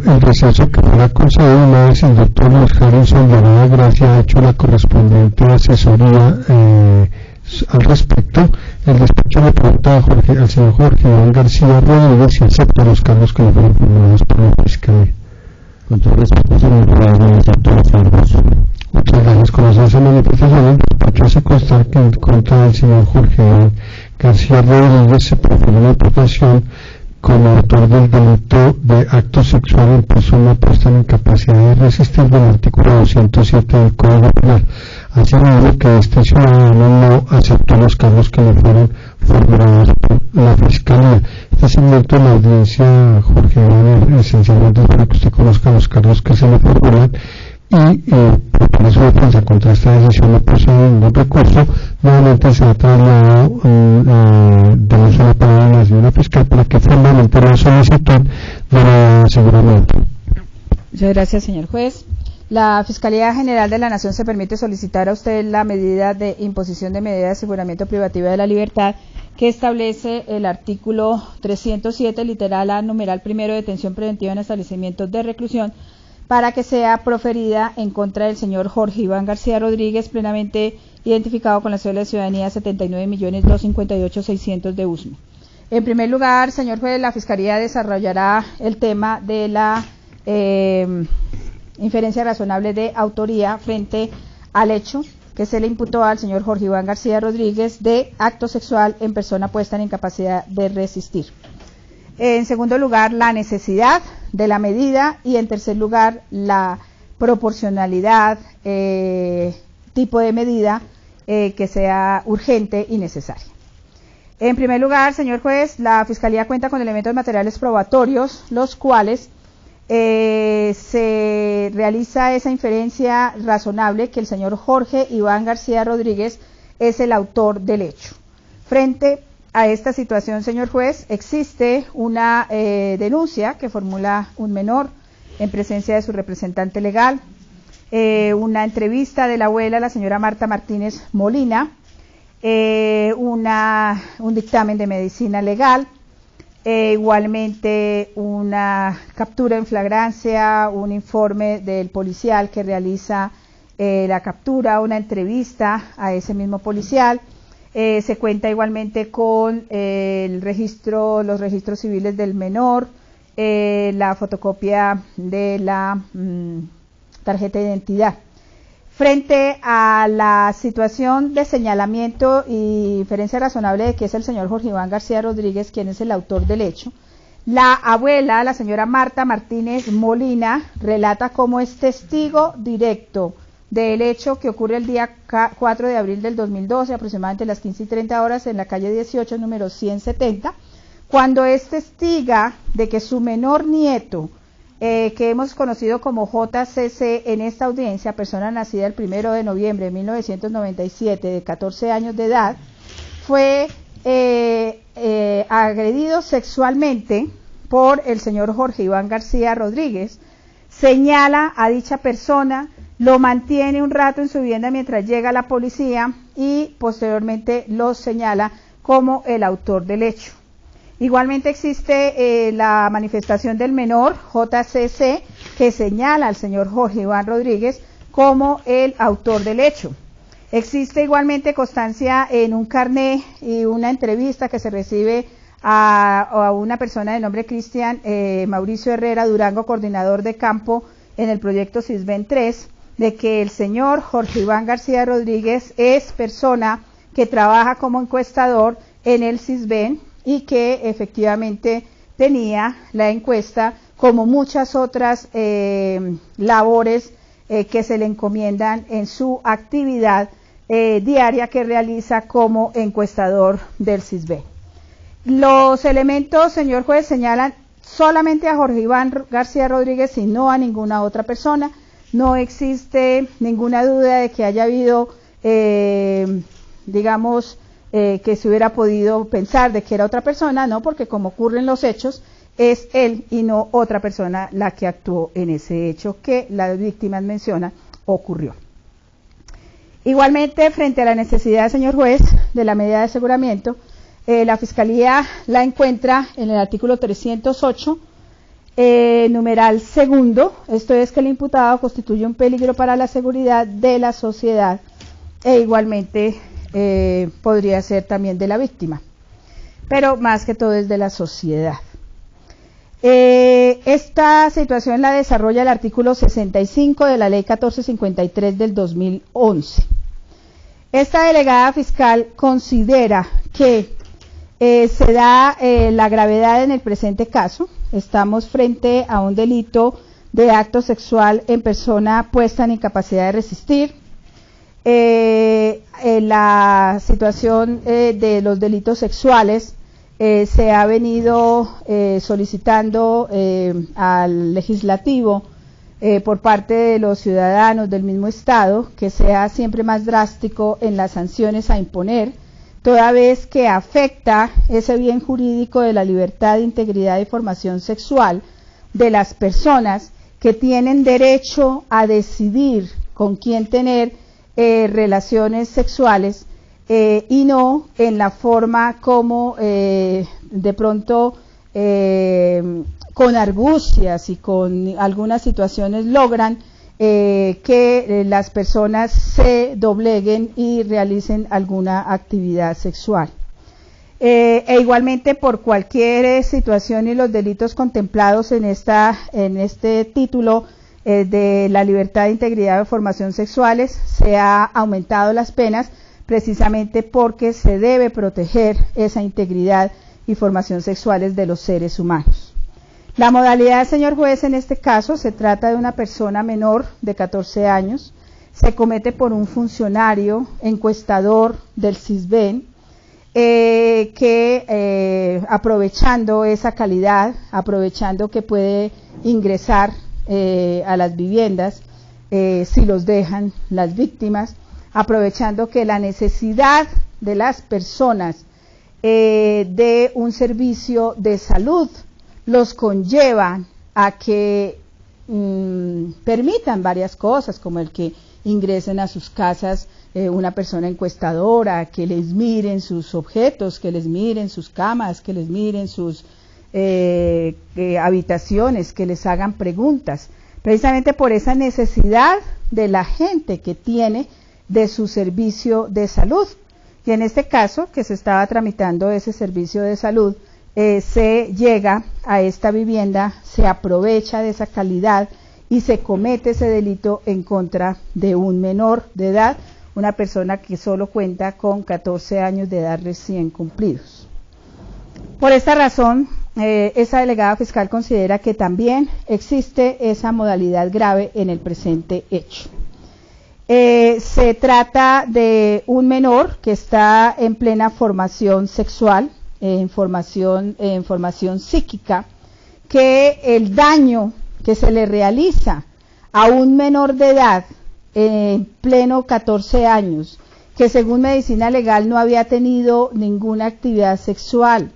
el receso que fue concedido una vez el doctor Luis Harrison de Nueva Gracia ha hecho la correspondiente asesoría al respecto. El despacho le pregunta al señor Jorge Iván García Rodríguez si acepta los cargos que le fueron formulados por la Fiscalía. Con todo respeto, señor juez, no acepto los cargos. Muchas gracias. Con esa manifestación, el despacho hace constar que en contra del señor Jorge Iván García Rodríguez se profirió una imputación como autor del delito de acto sexual en persona puesta en incapacidad de resistir del artículo 207 del Código Penal. Aseguró que este ciudadano no aceptó los cargos que le fueron formulados por la Fiscalía. Este segmento de la audiencia, Jorge Iván, esencialmente es para que usted conozca los cargos que se le formulan y por su defensa contra esta decisión no posee ningún recurso. Nuevamente se ha trasladado de uso de la palabra de una fiscal para que formalmente la solicitud de la aseguramiento. Muchas gracias, señor juez. La Fiscalía General de la Nación se permite solicitar a usted la medida de imposición de medida de aseguramiento privativa de la libertad que establece el artículo 307, literal A, numeral primero, detención preventiva en establecimientos de reclusión, para que sea proferida en contra del señor Jorge Iván García Rodríguez, plenamente identificado con la cédula de ciudadanía 79.258.600 de USME. En primer lugar, señor juez, la Fiscalía desarrollará el tema de la inferencia razonable de autoría frente al hecho que se le imputó al señor Jorge Iván García Rodríguez de acto sexual en persona puesta en incapacidad de resistir. En segundo lugar, la necesidad de la medida y en tercer lugar, la proporcionalidad, tipo de medida que sea urgente y necesaria. En primer lugar, señor juez, la Fiscalía cuenta con elementos materiales probatorios, los cuales se realiza esa inferencia razonable que el señor Jorge Iván García Rodríguez es el autor del hecho. Frente a esta situación, señor juez, existe una denuncia que formula un menor en presencia de su representante legal, una entrevista de la abuela, la señora Marta Martínez Molina, un dictamen de medicina legal, igualmente una captura en flagrancia, un informe del policial que realiza la captura, una entrevista a ese mismo policial. Se cuenta igualmente con los registros civiles del menor, la fotocopia de la tarjeta de identidad. Frente a la situación de señalamiento y inferencia razonable de que es el señor Jorge Iván García Rodríguez quien es el autor del hecho, la abuela, la señora Marta Martínez Molina, relata cómo es testigo directo del hecho que ocurre el día 4 de abril del 2012, aproximadamente a las 15:30 horas, en la calle 18, número 170, cuando es testiga de que su menor nieto, que hemos conocido como JCC en esta audiencia, persona nacida el 1 de noviembre de 1997, de 14 años de edad, fue agredido sexualmente por el señor Jorge Iván García Rodríguez. Señala a dicha persona, lo mantiene un rato en su vivienda mientras llega la policía y posteriormente lo señala como el autor del hecho. Igualmente existe la manifestación del menor, JCC, que señala al señor Jorge Iván Rodríguez como el autor del hecho. Existe igualmente constancia en un carné y una entrevista que se recibe a una persona de nombre Cristian Mauricio Herrera Durango, coordinador de campo en el proyecto CISBEN 3, de que el señor Jorge Iván García Rodríguez es persona que trabaja como encuestador en el CISBEN y que efectivamente tenía la encuesta como muchas otras labores que se le encomiendan en su actividad diaria que realiza como encuestador del CISBEN. Los elementos, señor juez, señalan solamente a Jorge Iván García Rodríguez y no a ninguna otra persona. No existe ninguna duda de que haya habido, que se hubiera podido pensar de que era otra persona, no, porque como ocurren los hechos, es él y no otra persona la que actuó en ese hecho que las víctimas mencionan ocurrió. Igualmente, frente a la necesidad, señor juez, de la medida de aseguramiento, la Fiscalía la encuentra en el artículo 308, Numeral segundo, esto es que el imputado constituye un peligro para la seguridad de la sociedad e igualmente podría ser también de la víctima, pero más que todo es de la sociedad. Esta situación la desarrolla el artículo 65 de la ley 1453 del 2011. Esta delegada fiscal considera que se da la gravedad en el presente caso. Estamos frente a un delito de acto sexual en persona puesta en incapacidad de resistir. La situación de los delitos sexuales se ha venido solicitando al legislativo por parte de los ciudadanos del mismo Estado que sea siempre más drástico en las sanciones a imponer, toda vez que afecta ese bien jurídico de la libertad, integridad y formación sexual de las personas que tienen derecho a decidir con quién tener relaciones sexuales y no en la forma como de pronto con argucias y con algunas situaciones logran que las personas se dobleguen y realicen alguna actividad sexual. E igualmente por cualquier situación y los delitos contemplados en este título de la libertad, integridad y formación sexuales, se ha aumentado las penas precisamente porque se debe proteger esa integridad y formación sexuales de los seres humanos. La modalidad, señor juez, en este caso se trata de una persona menor de 14 años, se comete por un funcionario encuestador del CISBEN, que aprovechando esa calidad, aprovechando que puede ingresar a las viviendas, si los dejan las víctimas, aprovechando que la necesidad de las personas de un servicio de salud los conllevan a que permitan varias cosas, como el que ingresen a sus casas una persona encuestadora, que les miren sus objetos, que les miren sus camas, que les miren sus habitaciones, que les hagan preguntas, precisamente por esa necesidad de la gente que tiene de su servicio de salud. Y en este caso, que se estaba tramitando ese servicio de salud, se llega a esta vivienda, se aprovecha de esa calidad y se comete ese delito en contra de un menor de edad, una persona que solo cuenta con 14 años de edad recién cumplidos. Por esta razón, esa delegada fiscal considera que también existe esa modalidad grave en el presente hecho. Se trata de un menor que está en plena formación sexual, en formación psíquica, que el daño que se le realiza a un menor de edad en pleno 14 años, que según medicina legal no había tenido ninguna actividad sexual,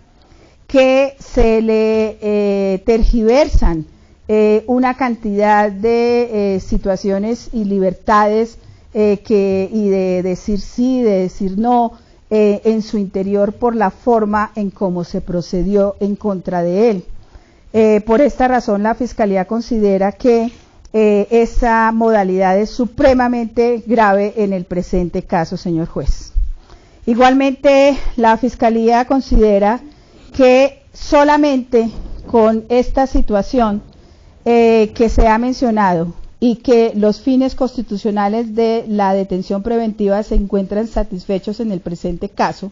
que se le tergiversan una cantidad de situaciones y libertades y de decir sí, de decir no, en su interior por la forma en cómo se procedió en contra de él. Por esta razón la Fiscalía considera que esa modalidad es supremamente grave en el presente caso, señor juez. Igualmente la Fiscalía considera que solamente con esta situación que se ha mencionado y que los fines constitucionales de la detención preventiva se encuentran satisfechos en el presente caso,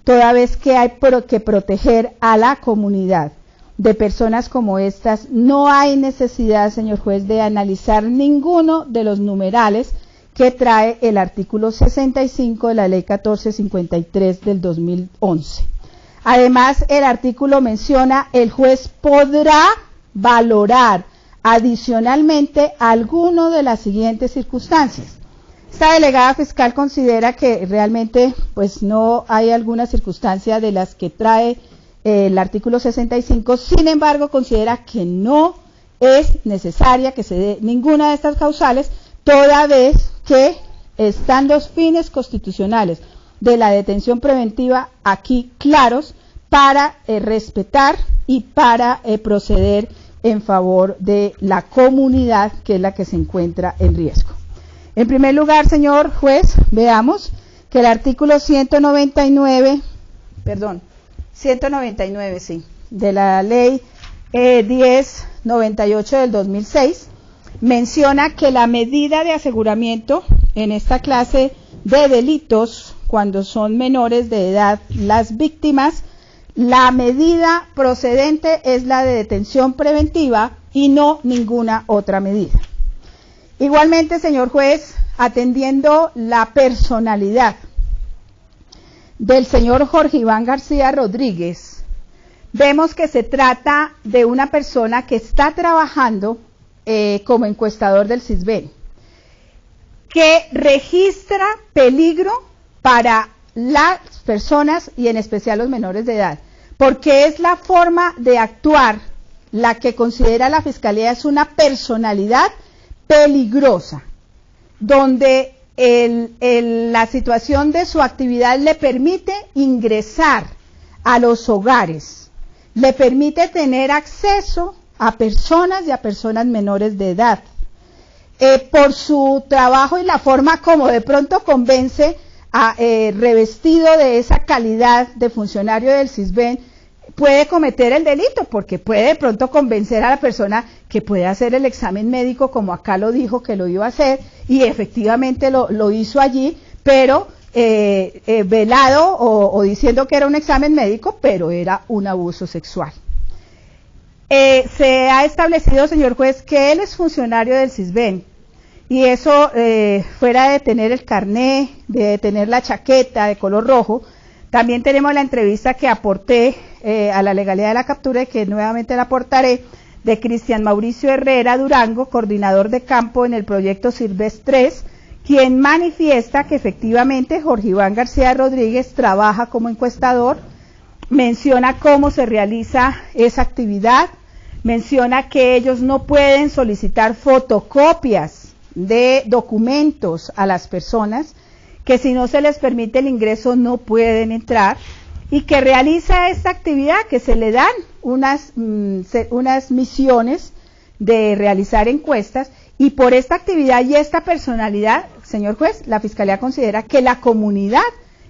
toda vez que hay que proteger a la comunidad de personas como estas, no hay necesidad, señor juez, de analizar ninguno de los numerales que trae el artículo 65 de la ley 1453 del 2011. Además, el artículo menciona: el juez podrá valorar adicionalmente alguno de las siguientes circunstancias. Esta delegada fiscal considera que realmente pues no hay alguna circunstancia de las que trae el artículo 65, sin embargo considera que no es necesaria que se dé ninguna de estas causales, toda vez que están los fines constitucionales de la detención preventiva aquí claros para respetar y para proceder en favor de la comunidad, que es la que se encuentra en riesgo. En primer lugar, señor juez, veamos que el artículo 199, sí, de la ley 1098 del 2006, menciona que la medida de aseguramiento en esta clase de delitos, cuando son menores de edad las víctimas, la medida procedente es la de detención preventiva y no ninguna otra medida. Igualmente, señor juez, atendiendo la personalidad del señor Jorge Iván García Rodríguez, vemos que se trata de una persona que está trabajando como encuestador del CISBEN, que registra peligro para las personas y en especial los menores de edad, porque es la forma de actuar la que considera la Fiscalía es una personalidad peligrosa, donde la situación de su actividad le permite ingresar a los hogares, le permite tener acceso a personas y a personas menores de edad. Por su trabajo y la forma como de pronto convence revestido de esa calidad de funcionario del CISBEN, puede cometer el delito, porque puede de pronto convencer a la persona que puede hacer el examen médico, como acá lo dijo que lo iba a hacer, y efectivamente lo hizo allí, pero velado o diciendo que era un examen médico, pero era un abuso sexual. Se ha establecido, señor juez, que él es funcionario del CISBEN, y eso, fuera de tener el carné, de tener la chaqueta de color rojo, también tenemos la entrevista que aporté a la legalidad de la captura y que nuevamente la aportaré, de Cristian Mauricio Herrera Durango, coordinador de campo en el proyecto Sirves 3, quien manifiesta que efectivamente Jorge Iván García Rodríguez trabaja como encuestador, menciona cómo se realiza esa actividad, menciona que ellos no pueden solicitar fotocopias de documentos a las personas, que si no se les permite el ingreso no pueden entrar, y que realiza esta actividad, que se le dan unas misiones de realizar encuestas, y por esta actividad y esta personalidad, señor juez, la Fiscalía considera que la comunidad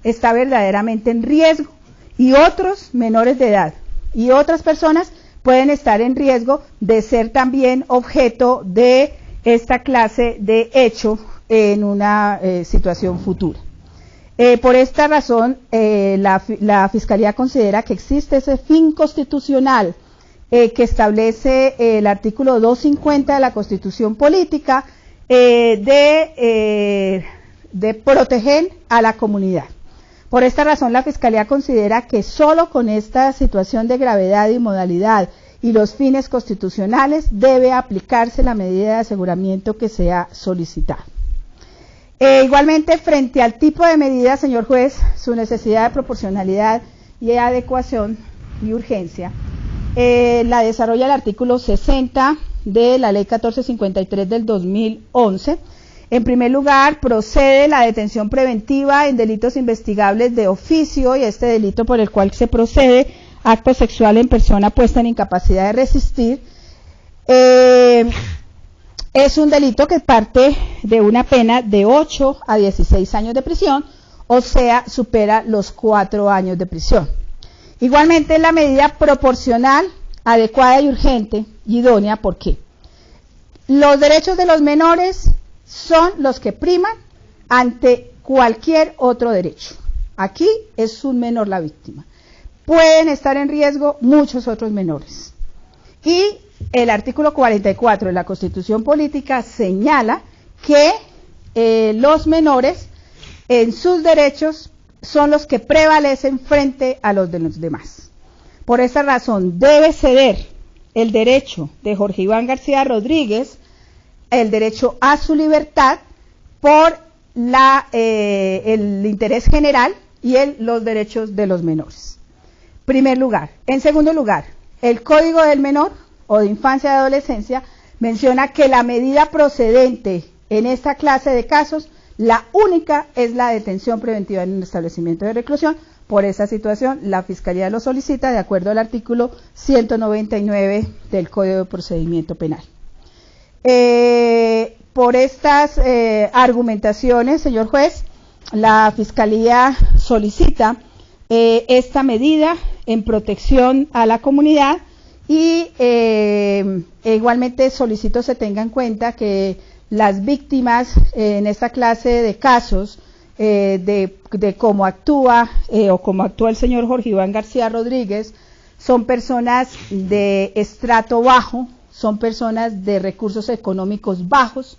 está verdaderamente en riesgo, y otros menores de edad y otras personas pueden estar en riesgo de ser también objeto de esta clase de hecho en una situación futura. Por esta razón, la Fiscalía considera que existe ese fin constitucional que establece el artículo 250 de la Constitución Política de proteger a la comunidad. Por esta razón, la Fiscalía considera que solo con esta situación de gravedad y modalidad y los fines constitucionales debe aplicarse la medida de aseguramiento que sea solicitada. Igualmente, frente al tipo de medida, señor juez, su necesidad de proporcionalidad y adecuación y urgencia, la desarrolla el artículo 60 de la ley 1453 del 2011. En primer lugar, procede la detención preventiva en delitos investigables de oficio, y este delito por el cual se procede, acto sexual en persona puesta en incapacidad de resistir, es un delito que parte de una pena de 8 a 16 años de prisión, o sea, supera los 4 años de prisión. Igualmente, la medida proporcional, adecuada y urgente y idónea, ¿por qué? Los derechos de los menores son los que priman ante cualquier otro derecho. Aquí es un menor la víctima. Pueden estar en riesgo muchos otros menores. Y el artículo 44 de la Constitución Política señala que los menores en sus derechos son los que prevalecen frente a los de los demás. Por esa razón debe ceder el derecho de Jorge Iván García Rodríguez, el derecho a su libertad, por el interés general y los derechos de los menores. Primer lugar. En segundo lugar, el Código del Menor o de Infancia y Adolescencia menciona que la medida procedente en esta clase de casos, la única es la detención preventiva en un establecimiento de reclusión, por esa situación, la Fiscalía lo solicita de acuerdo al artículo 199 del Código de Procedimiento Penal. Por estas argumentaciones, señor juez, la Fiscalía solicita esta medida en protección a la comunidad y igualmente solicito se tenga en cuenta que las víctimas en esta clase de casos de cómo actúa o cómo actúa el señor Jorge Iván García Rodríguez son personas de estrato bajo, son personas de recursos económicos bajos,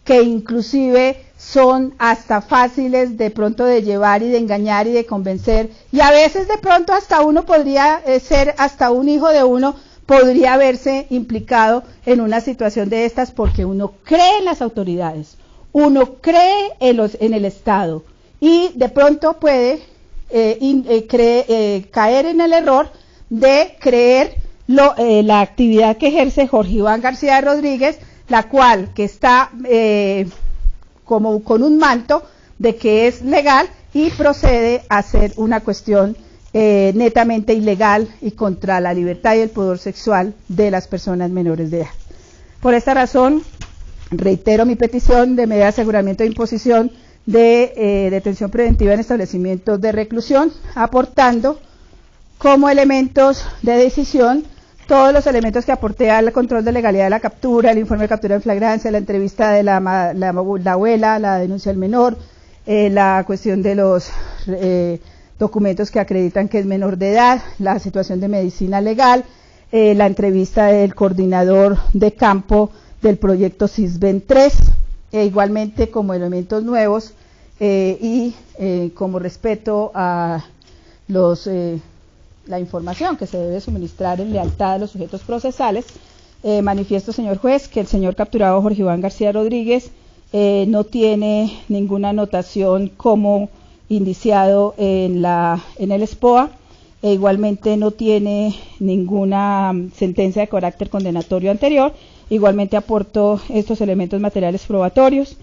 que inclusive son hasta fáciles de pronto de llevar y de engañar y de convencer, y a veces de pronto hasta uno podría ser, hasta un hijo de uno podría verse implicado en una situación de estas, porque uno cree en las autoridades, uno cree en el Estado, y de pronto puede caer en el error de creer la actividad que ejerce Jorge Iván García Rodríguez, la cual que está como con un manto de que es legal y procede a ser una cuestión netamente ilegal y contra la libertad y el pudor sexual de las personas menores de edad. Por esta razón, reitero mi petición de medida de aseguramiento de imposición de detención preventiva en establecimientos de reclusión, aportando como elementos de decisión todos los elementos que aporté al control de legalidad de la captura, el informe de captura en flagrancia, la entrevista de la abuela, la denuncia del menor, la cuestión de los documentos que acreditan que es menor de edad, la situación de medicina legal, la entrevista del coordinador de campo del proyecto CISBEN 3, igualmente como elementos nuevos y como respeto a la información que se debe suministrar en lealtad a los sujetos procesales, manifiesto, señor juez, que el señor capturado Jorge Iván García Rodríguez no tiene ninguna anotación como indiciado en el SPOA, e igualmente no tiene ninguna sentencia de carácter condenatorio anterior. Igualmente aporto estos elementos materiales probatorios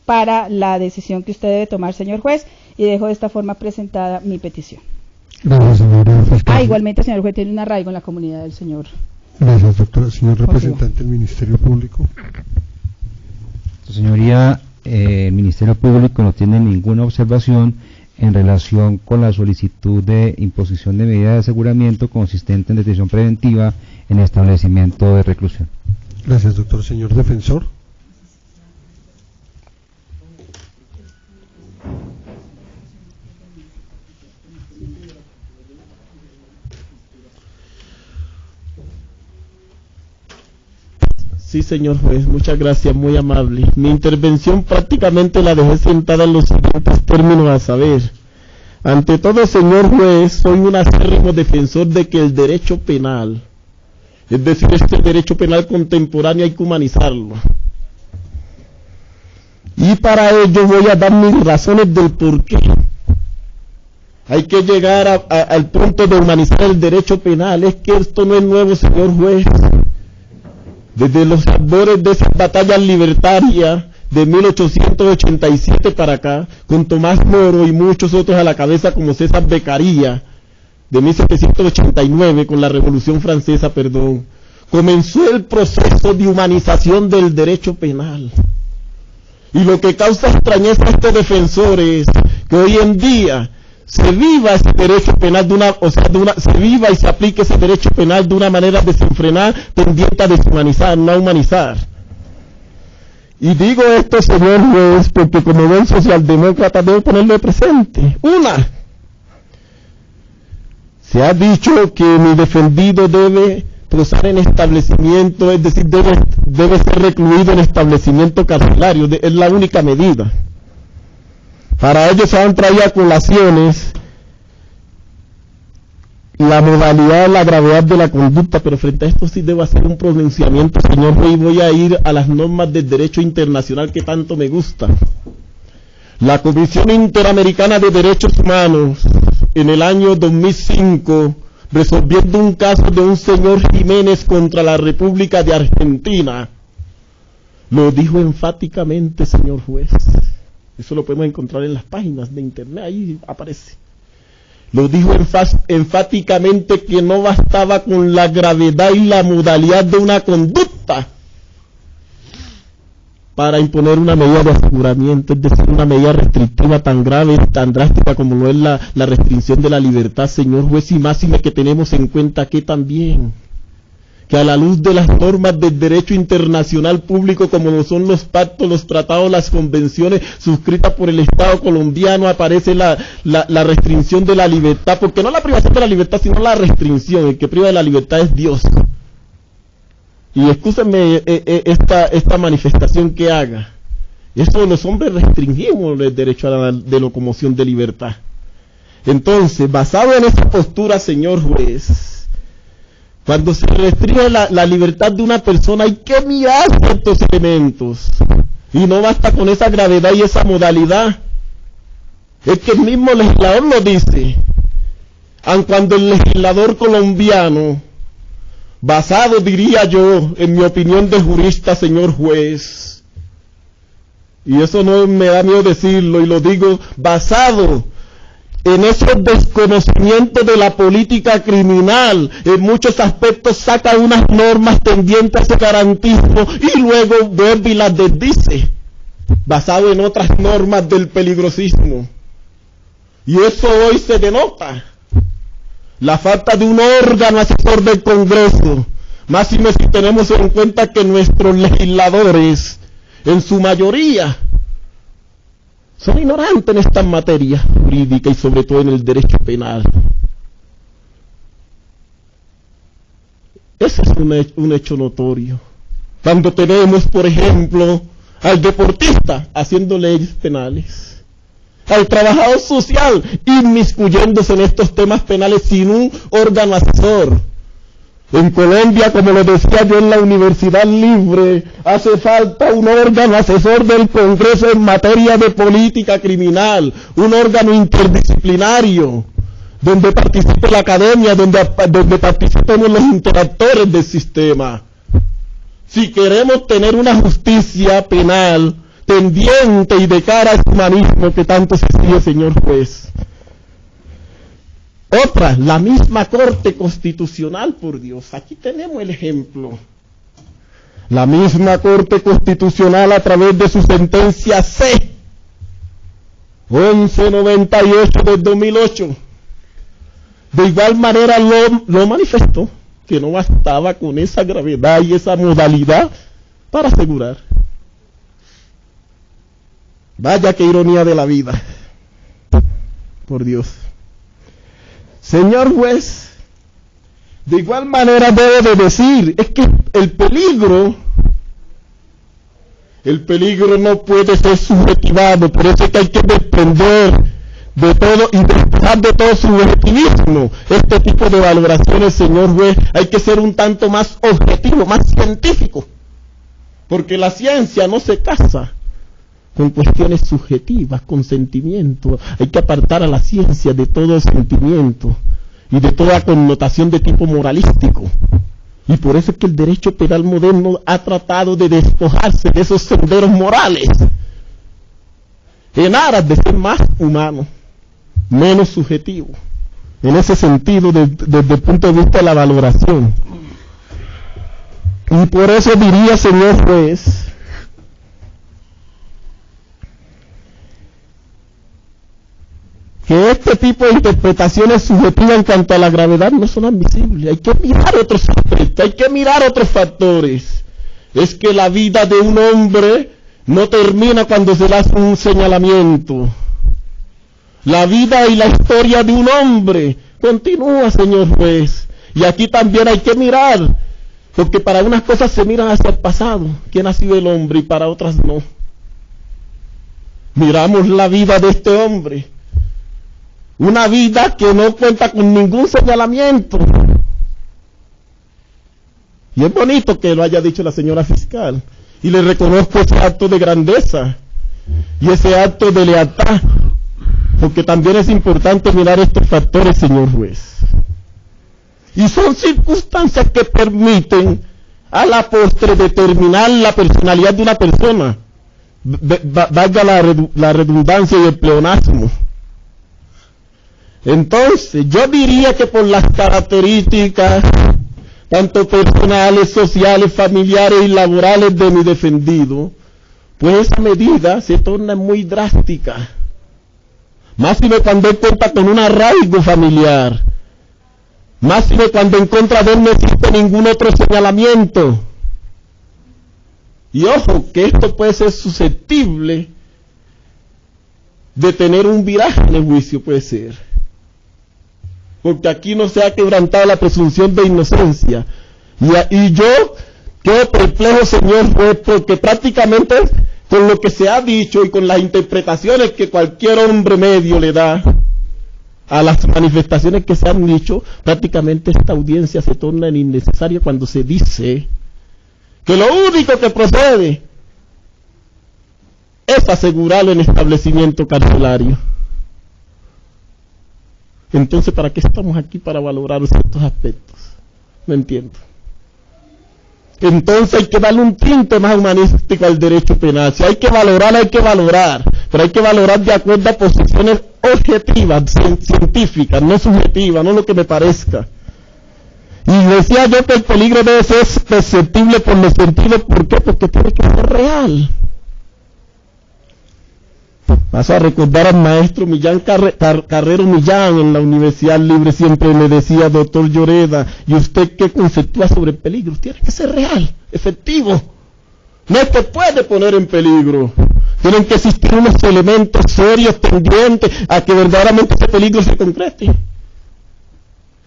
para la decisión que usted debe tomar, señor juez, y dejo de esta forma presentada mi petición. Gracias, señora fiscal. Igualmente, señor juez, tiene un arraigo en la comunidad del señor. Gracias, doctora. Señor representante del Ministerio Público. Su señoría, el Ministerio Público no tiene ninguna observación en relación con la solicitud de imposición de medida de aseguramiento consistente en detención preventiva en establecimiento de reclusión. Gracias, doctor. Señor defensor. Sí, señor juez, muchas gracias, muy amable. Mi intervención prácticamente la dejé sentada en los siguientes términos, a saber: ante todo, señor juez, soy un acérrimo defensor de que el derecho penal, es decir, este derecho penal contemporáneo, hay que humanizarlo. Y para ello voy a dar mis razones del por qué. Hay que llegar al punto de humanizar el derecho penal. Es que esto no es nuevo, señor juez. Desde los albores de esas batallas libertarias de 1887 para acá, con Tomás Moro y muchos otros a la cabeza, como César Beccaria, de 1789, con la Revolución Francesa, comenzó el proceso de humanización del derecho penal. Y lo que causa extrañeza a estos defensores, que hoy en día se viva ese derecho penal se viva y se aplique ese derecho penal de una manera desenfrenada, tendiente a deshumanizar, no a humanizar. Y digo esto, señor juez, porque como buen socialdemócrata debo ponerlo presente. Se ha dicho que mi defendido debe posar en establecimiento, es decir, debe ser recluido en establecimiento carcelario, es la única medida. Para ello se han traído a colaciones la modalidad, la gravedad de la conducta, pero frente a esto sí debo hacer un pronunciamiento, señor juez, y voy a ir a las normas del derecho internacional que tanto me gusta. La Comisión Interamericana de Derechos Humanos, en el año 2005, resolviendo un caso de un señor Jiménez contra la República de Argentina, lo dijo enfáticamente, señor juez. Eso lo podemos encontrar en las páginas de internet, ahí aparece. Lo dijo enfáticamente que no bastaba con la gravedad y la modalidad de una conducta para imponer una medida de aseguramiento, es decir, una medida restrictiva tan grave, tan drástica como lo es la restricción de la libertad, señor juez, y máxime que tenemos en cuenta que también, que a la luz de las normas del derecho internacional público, como lo son los pactos, los tratados, las convenciones suscritas por el Estado colombiano, aparece la restricción de la libertad, porque no la privación de la libertad, sino la restricción. El que priva de la libertad es Dios. Y excúsenme esta manifestación que haga. Eso los hombres restringimos el derecho a la de locomoción de libertad. Entonces, basado en esa postura, señor juez, cuando se restringe la libertad de una persona, hay que mirar ciertos elementos. Y no basta con esa gravedad y esa modalidad. Es que el mismo legislador lo dice. Aun cuando el legislador colombiano, basado, diría yo, en mi opinión de jurista, señor juez, y eso no me da miedo decirlo, y lo digo, basado en esos desconocimientos de la política criminal, en muchos aspectos saca unas normas tendientes a ese garantismo y luego vuelve y las desdice, basado en otras normas del peligrosismo. Y eso hoy se denota. La falta de un órgano asesor del Congreso, máxime si tenemos en cuenta que nuestros legisladores, en su mayoría, son ignorantes en esta materia jurídica y sobre todo en el derecho penal. Ese es un hecho notorio. Cuando tenemos, por ejemplo, al deportista haciendo leyes penales, al trabajador social inmiscuyéndose en estos temas penales sin un órgano asesor. En Colombia, como lo decía yo en la Universidad Libre, hace falta un órgano asesor del Congreso en materia de política criminal, un órgano interdisciplinario, donde participe la academia, donde participemos los interactores del sistema. Si queremos tener una justicia penal tendiente y de cara al humanismo que tanto se exige, señor juez. Otra, la misma Corte Constitucional, por Dios, aquí tenemos el ejemplo. La misma Corte Constitucional a través de su sentencia C 1198 del 2008, de igual manera lo manifestó, que no bastaba con esa gravedad y esa modalidad para asegurar. Vaya qué ironía de la vida, por Dios. Señor juez, de igual manera debo de decir, es que el peligro no puede ser subjetivado, por eso es que hay que desprender de todo y despejar de todo subjetivismo este tipo de valoraciones, señor juez. Hay que ser un tanto más objetivo, más científico, porque la ciencia no se casa con cuestiones subjetivas, con sentimientos. Hay que apartar a la ciencia de todo sentimiento y de toda connotación de tipo moralístico. Y por eso es que el derecho penal moderno ha tratado de despojarse de esos senderos morales en aras de ser más humano, menos subjetivo, en ese sentido desde el punto de vista de la valoración. Y por eso diría, señor juez, que este tipo de interpretaciones subjetivas en cuanto a la gravedad no son admisibles. Hay que mirar otros aspectos, hay que mirar otros factores. Es que la vida de un hombre no termina cuando se le hace un señalamiento. La vida y la historia de un hombre continúa, señor juez. Y aquí también hay que mirar, porque para unas cosas se miran hacia el pasado, quién ha sido el hombre, y para otras no. Miramos la vida de este hombre. Una vida que no cuenta con ningún señalamiento. Y es bonito que lo haya dicho la señora fiscal. Y le reconozco ese acto de grandeza y ese acto de lealtad. Porque también es importante mirar estos factores, señor juez. Y son circunstancias que permiten a la postre determinar la personalidad de una persona. valga la redundancia y el pleonasmo. Entonces, yo diría que por las características, tanto personales, sociales, familiares y laborales de mi defendido, pues esa medida se torna muy drástica. Máxime cuando él cuenta con un arraigo familiar. Máxime cuando en contra de él no existe ningún otro señalamiento. Y ojo, que esto puede ser susceptible de tener un viraje en el juicio, puede ser. Porque aquí no se ha quebrantado la presunción de inocencia. Y yo quedo perplejo, señor juez, porque prácticamente con lo que se ha dicho y con las interpretaciones que cualquier hombre medio le da a las manifestaciones que se han dicho, prácticamente esta audiencia se torna en innecesaria cuando se dice que lo único que procede es asegurar el establecimiento carcelario. Entonces, ¿para qué estamos aquí? Para valorar ciertos aspectos. No entiendo. Entonces hay que darle un tinte más humanístico al derecho penal. Si hay que valorar, pero hay que valorar de acuerdo a posiciones objetivas, científicas, no subjetivas, no lo que me parezca. Y decía yo que el peligro debe ser perceptible por los sentidos. ¿Por qué? Porque tiene que ser real. Paso a recordar al maestro Millán Carrero Millán en la Universidad Libre, siempre me decía: doctor Lloreda, ¿y usted qué conceptúa sobre el peligro? Tiene que ser real, efectivo. No te puede poner en peligro. Tienen que existir unos elementos serios tendientes a que verdaderamente ese peligro se concrete.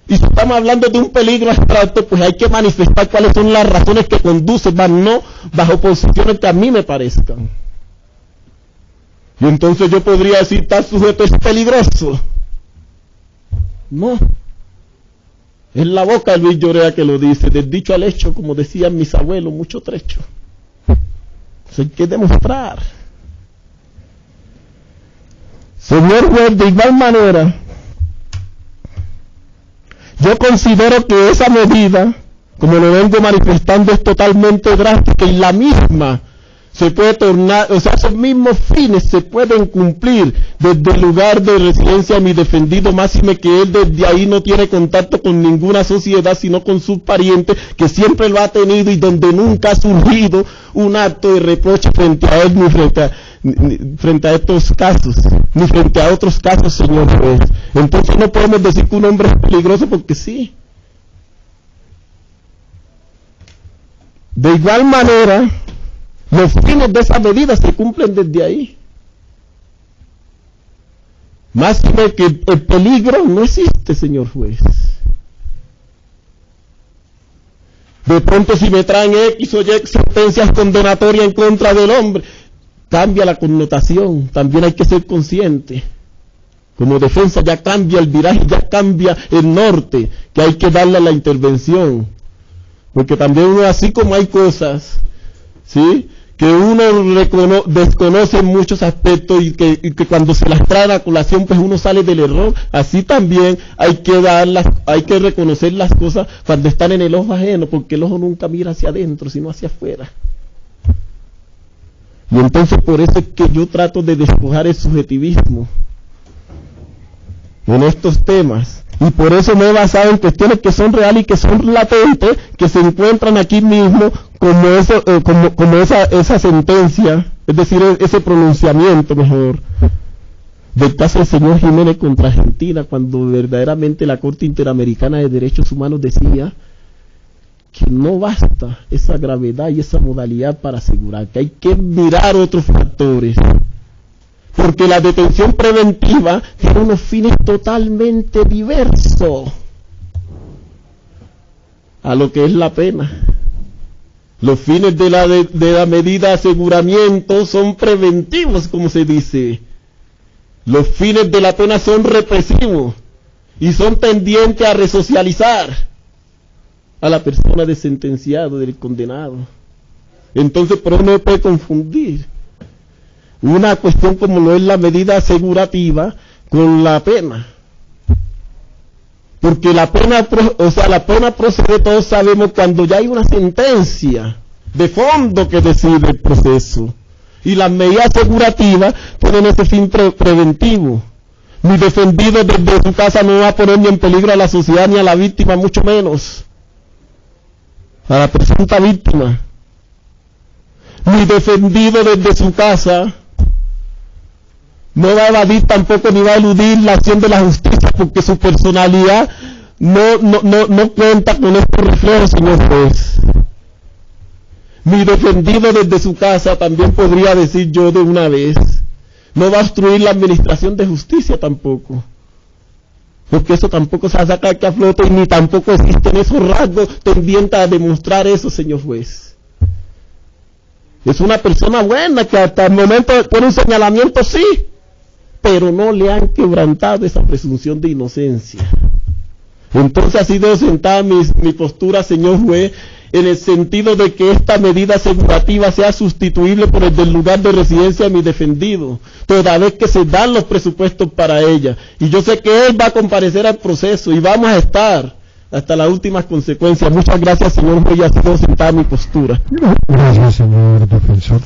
Y si estamos hablando de un peligro abstracto, pues hay que manifestar cuáles son las razones que conducen, más no bajo posiciones que a mí me parezcan. Y entonces yo podría decir: tal sujeto es peligroso. No. Es la boca de Luis Lloreda que lo dice, del dicho al hecho, como decían mis abuelos, mucho trecho. Eso hay que demostrar. Señor juez, de igual manera, yo considero que esa medida, como lo vengo manifestando, es totalmente drástica, y la misma se puede tornar, o sea, esos mismos fines se pueden cumplir desde el lugar de residencia de mi defendido, máxime que él desde ahí no tiene contacto con ninguna sociedad, sino con sus parientes, que siempre lo ha tenido, y donde nunca ha surgido un acto de reproche frente a él, ni frente a estos casos, ni frente a otros casos, señor juez. Entonces no podemos decir que un hombre es peligroso, porque sí. De igual manera, los fines de esa medida se cumplen desde ahí. Más que el peligro no existe, señor juez. De pronto, si me traen X o Y sentencias condenatorias en contra del hombre, cambia la connotación. También hay que ser consciente. Como defensa ya cambia el viraje, ya cambia el norte, que hay que darle a la intervención. Porque también uno, así como hay cosas, ¿sí?, que uno desconoce en muchos aspectos, y que cuando se las trae a la colación, pues uno sale del error. Así también hay que reconocer las cosas cuando están en el ojo ajeno, porque el ojo nunca mira hacia adentro, sino hacia afuera. Y entonces por eso es que yo trato de despojar el subjetivismo en estos temas. Y por eso me he basado en cuestiones que son reales y que son latentes, que se encuentran aquí mismo, como esa sentencia, es decir, ese pronunciamiento mejor, del caso del señor Jiménez contra Argentina, cuando verdaderamente la Corte Interamericana de Derechos Humanos decía que no basta esa gravedad y esa modalidad para asegurar, que hay que mirar otros factores. Porque la detención preventiva tiene unos fines totalmente diversos a lo que es la pena. Los fines de la medida de aseguramiento son preventivos, como se dice. Los fines de la pena son represivos y son tendientes a resocializar a la persona del sentenciado, del condenado. Entonces, por eso no se puede confundir una cuestión como lo es la medida asegurativa con la pena. Porque la pena procede, todos sabemos, cuando ya hay una sentencia de fondo que decide el proceso. Y las medidas asegurativas tienen ese fin preventivo. Mi defendido desde su casa no va a poner ni en peligro a la sociedad ni a la víctima, mucho menos a la presunta víctima. Mi defendido desde su casa no va a evadir tampoco ni va a eludir la acción de la justicia, porque su personalidad no cuenta con estos reflejos, señor juez. Mi defendido desde su casa, también podría decir yo de una vez, no va a obstruir la administración de justicia tampoco, porque eso tampoco se va a sacar aquí a flote, y ni tampoco existen esos rasgos tendientes a demostrar eso, señor juez. Es una persona buena que hasta el momento pone un señalamiento, sí, pero no le han quebrantado esa presunción de inocencia. Entonces ha sido sentada mi postura, señor juez, en el sentido de que esta medida asegurativa sea sustituible por el del lugar de residencia de mi defendido, toda vez que se dan los presupuestos para ella. Y yo sé que él va a comparecer al proceso y vamos a estar hasta las últimas consecuencias. Muchas gracias, señor juez, y ha sido sentada mi postura. Gracias, señor defensor.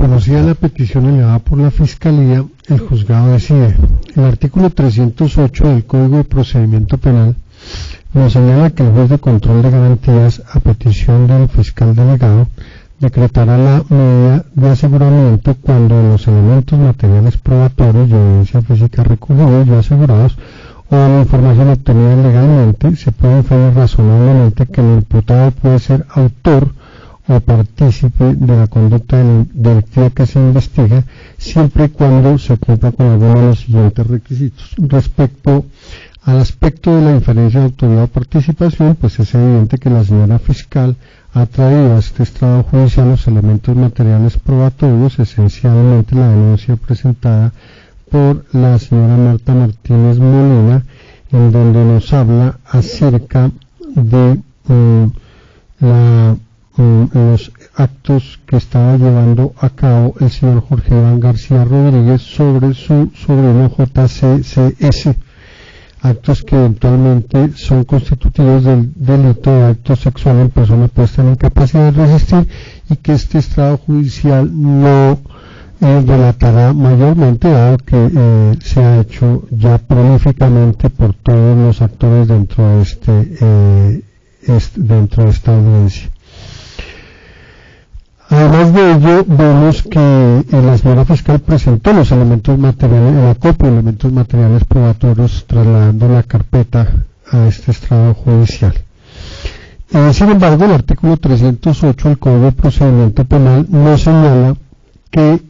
Conocida la petición elevada por la Fiscalía, el juzgado decide. El artículo 308 del Código de Procedimiento Penal nos señala que el juez de control de garantías, a petición del fiscal delegado, decretará la medida de aseguramiento cuando los elementos materiales probatorios y evidencia física recogidos y asegurados o la información obtenida legalmente se puede inferir razonablemente que el imputado puede ser autor o partícipe de la conducta delictiva que se investiga, siempre y cuando se cumpla con alguno de los siguientes requisitos. Respecto al aspecto de la inferencia de autoridad o participación, pues es evidente que la señora fiscal ha traído a este estrado judicial los elementos materiales probatorios, esencialmente la denuncia presentada por la señora Marta Martínez Molina, en donde nos habla acerca de los actos que estaba llevando a cabo el señor Jorge Iván García Rodríguez sobre su sobrino JCCS, actos que eventualmente son constitutivos del delito de acto sexual en persona puesta en incapacidad de resistir, y que este estrado judicial no relatará mayormente, dado que se ha hecho ya prolíficamente por todos los actores dentro de esta audiencia. Además de ello, vemos que la señora fiscal presentó los elementos materiales, el acopio de elementos materiales probatorios, trasladando la carpeta a este estrado judicial. Sin embargo, el artículo 308 del Código de Procedimiento Penal nos señala que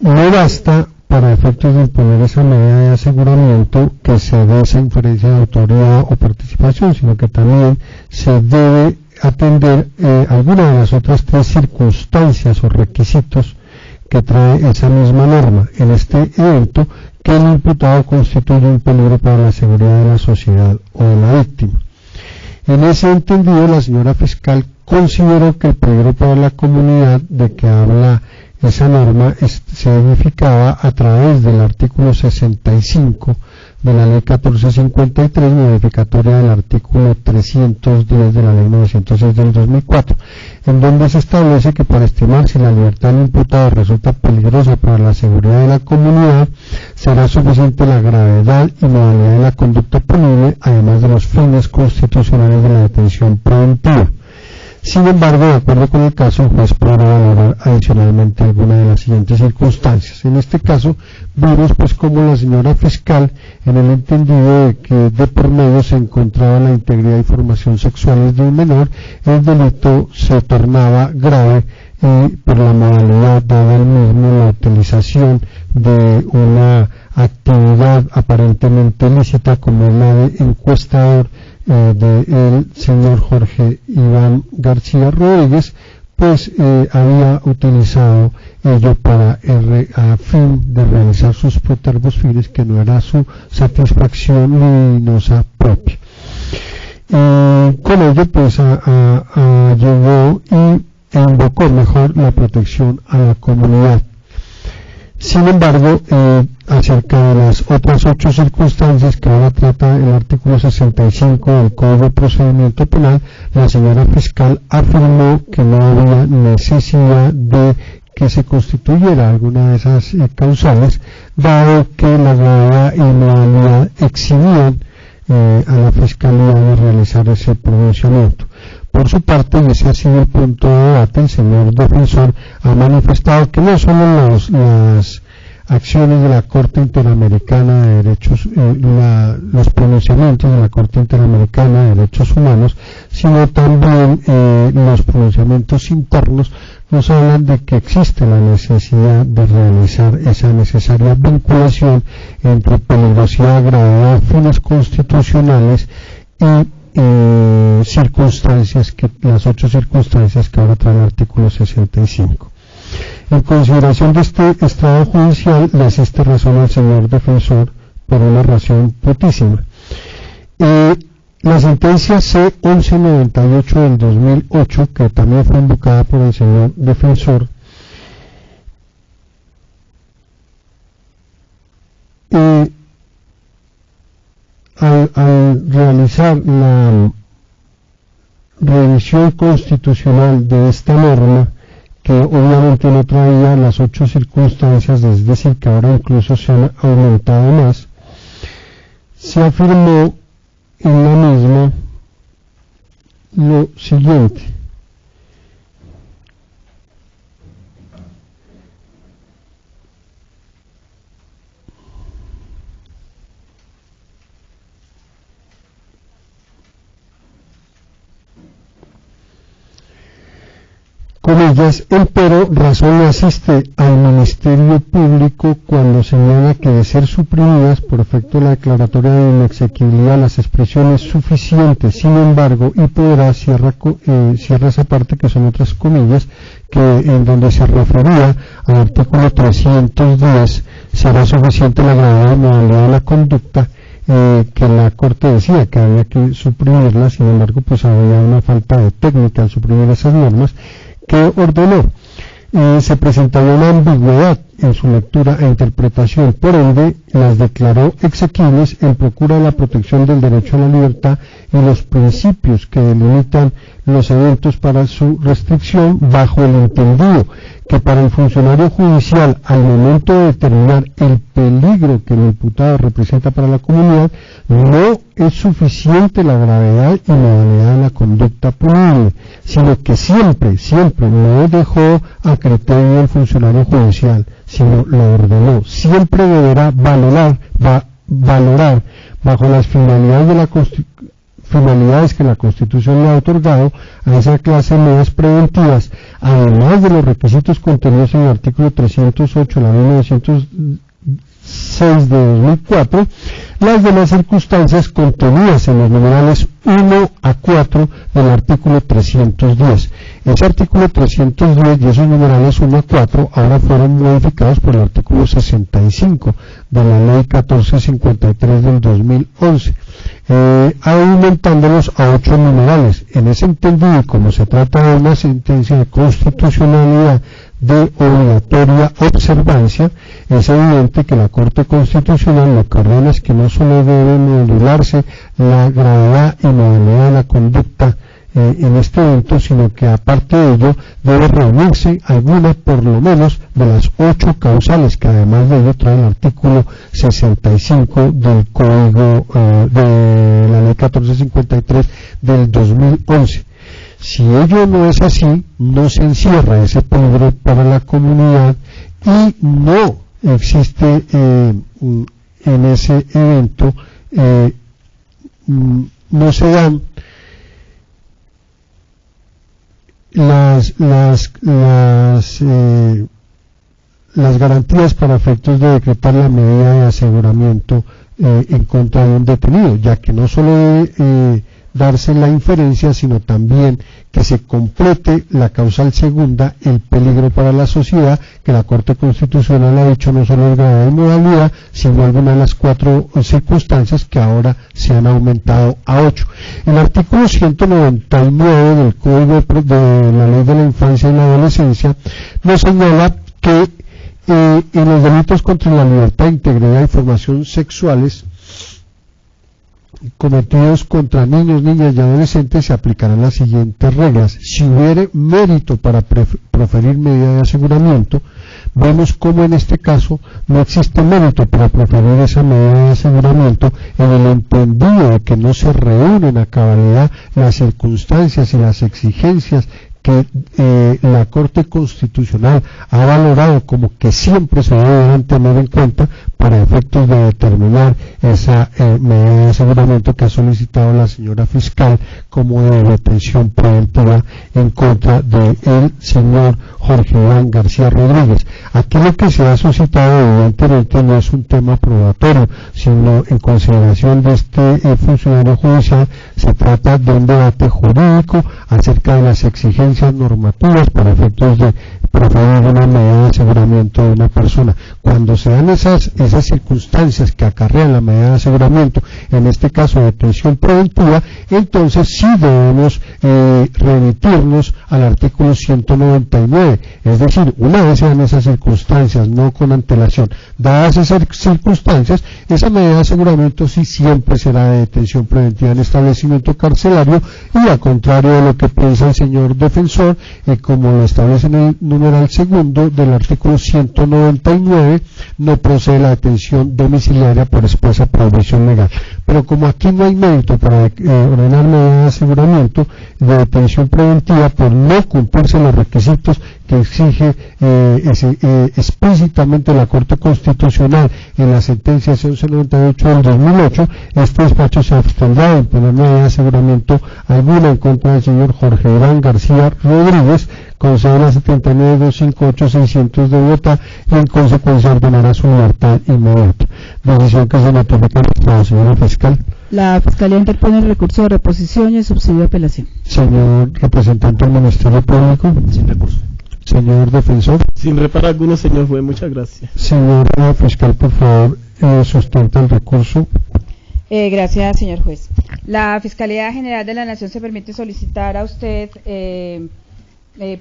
no basta, para efectos de imponer esa medida de aseguramiento, que se dé esa inferencia de autoridad o participación, sino que también se debe atender alguna de las otras tres circunstancias o requisitos que trae esa misma norma en este evento, que el imputado constituye un peligro para la seguridad de la sociedad o de la víctima. En ese entendido, la señora fiscal consideró que el peligro para la comunidad de que habla esa norma se verificaba a través del artículo 65 de la ley 1453, modificatoria del artículo 310 de la ley 906 del 2004, en donde se establece que para estimar si la libertad del imputado resulta peligrosa para la seguridad de la comunidad, será suficiente la gravedad y modalidad de la conducta punible, además de los fines constitucionales de la detención preventiva. Sin embargo, de acuerdo con el caso, el juez podrá valorar adicionalmente alguna de las siguientes circunstancias. En este caso, vimos pues como la señora fiscal, en el entendido de que de por medio se encontraba la integridad y formación sexuales de un menor, el delito se tornaba grave por la modalidad dada el mismo, la utilización de una actividad aparentemente ilícita como es la de encuestador del señor Jorge Iván García Rodríguez, pues había utilizado ello para a fin de realizar sus protervos fines, que no era su satisfacción libidinosa propia. Con ello pues llegó y invocó mejor la protección a la comunidad. Sin embargo, acerca de las otras 8 circunstancias que ahora trata el artículo 65 del Código de Procedimiento Penal, la señora fiscal afirmó que no había necesidad de que se constituyera alguna de esas causales, dado que la gravedad y modalidad eximían a la Fiscalía de realizar ese pronunciamiento. Por su parte, y ese ha sido el punto de debate, el señor defensor ha manifestado que no solo las acciones de la Corte Interamericana de Derechos, los pronunciamientos de la Corte Interamericana de Derechos Humanos, sino también los pronunciamientos internos nos hablan de que existe la necesidad de realizar esa necesaria vinculación entre peligrosidad, gravedad, fines constitucionales y circunstancias, las 8 circunstancias que ahora trae el artículo 65. En consideración de este estrado judicial, le asiste razón al señor defensor por una razón putísima. La sentencia C-1198 del 2008, que también fue invocada por el señor defensor, al realizar la revisión constitucional de esta norma, que obviamente que no traía las 8 circunstancias, es decir, que ahora incluso se han aumentado más, se afirmó en la misma lo siguiente: comillas, empero razón le asiste al Ministerio Público cuando señala que de ser suprimidas por efecto de la declaratoria de inexequibilidad las expresiones suficientes, sin embargo, y podrá, cierra esa parte que son otras comillas, que en donde se refería al artículo 310, será suficiente la gravedad y modalidad de la conducta, que la Corte decía que había que suprimirla, sin embargo, pues había una falta de técnica al suprimir esas normas, que ordenó. Se presentaba una ambigüedad en su lectura e interpretación, por ende las declaró exequibles en procura de la protección del derecho a la libertad y los principios que delimitan los eventos para su restricción, bajo el entendido que para el funcionario judicial, al momento de determinar el peligro que el imputado representa para la comunidad, no es suficiente la gravedad y modalidad de la conducta punible, sino que siempre no dejó a criterio del funcionario judicial, sino lo ordenó. Siempre deberá valorar bajo las finalidades que la Constitución le ha otorgado a esa clase de medidas preventivas, además de los requisitos contenidos en el artículo 308 de la ley 906 de 2004, las demás circunstancias contenidas en los numerales 1 a 4 del artículo 310. Ese artículo 310 y esos numerales 1 a 4 ahora fueron modificados por el artículo 65 de la ley 1453 del 2011, aumentándolos a 8 numerales. En ese entendido, como se trata de una sentencia de constitucionalidad de obligatoria observancia, es evidente que la Corte Constitucional lo que ordena es que no solo debe modularse la gravedad y modalidad de la conducta en este evento, sino que aparte de ello debe reunirse alguna por lo menos de las 8 causales que además de ello trae el artículo 65 del Código de la Ley 1453 del 2011. Si ello no es así, no se encierra ese peligro para la comunidad y no existe en ese evento, no se dan las garantías para efectos de decretar la medida de aseguramiento en contra de un detenido, ya que no solo debe darse la inferencia, sino también que se complete la causal segunda, el peligro para la sociedad, que la Corte Constitucional ha dicho no solo es gravedad y modalidad, sino alguna de las 4 circunstancias que ahora se han aumentado a 8. El artículo 199 del Código de la Ley de la Infancia y la Adolescencia nos señala que en los delitos contra la libertad, integridad y formación sexuales cometidos contra niños, niñas y adolescentes se aplicarán las siguientes reglas. Si hubiere mérito para proferir medida de aseguramiento, vemos como en este caso no existe mérito para proferir esa medida de aseguramiento, en el entendido de que no se reúnen a cabalidad las circunstancias y las exigencias que la Corte Constitucional ha valorado como que siempre se deben tener en cuenta para efectos de determinar esa medida de aseguramiento que ha solicitado la señora fiscal como de detención preventiva en contra del señor Jorge Iván García Rodríguez. Aquí lo que se ha suscitado evidentemente no es un tema probatorio, sino en consideración de este funcionario judicial se trata de un debate jurídico acerca de las exigencias normativas para efectos de proferir una medida de aseguramiento de una persona. Cuando se dan esas circunstancias que acarrean la medida de aseguramiento, en este caso detención preventiva, entonces sí debemos remitirnos al artículo 199, es decir, una vez sean esas circunstancias, no con antelación, dadas esas circunstancias, esa medida de aseguramiento sí siempre será de detención preventiva en establecimiento carcelario, y al contrario de lo que piensa el señor defensor, como lo establece en el numeral segundo, segundo del artículo 199 no procede la detención domiciliaria por expresa prohibición legal. Pero como aquí no hay mérito para ordenar medidas de aseguramiento de detención preventiva por no cumplirse los requisitos que exige explícitamente la Corte Constitucional en la sentencia 1198 del 2008, este despacho se abstendrá de imponer medida de aseguramiento alguna en contra del señor Jorge Iván García Rodríguez, con cédula 79258600 de Bogotá, y en consecuencia ordenará su libertad inmediata. Decisión que se notifica a la señora fiscal. La Fiscalía interpone el recurso de reposición y el subsidio de apelación. Señor representante del Ministerio Público. Sin recurso. Señor defensor. Sin reparo alguno, señor juez, muchas gracias. Señor fiscal, por favor, sustenta el recurso. Gracias, señor juez. La Fiscalía General de la Nación se permite solicitar a usted,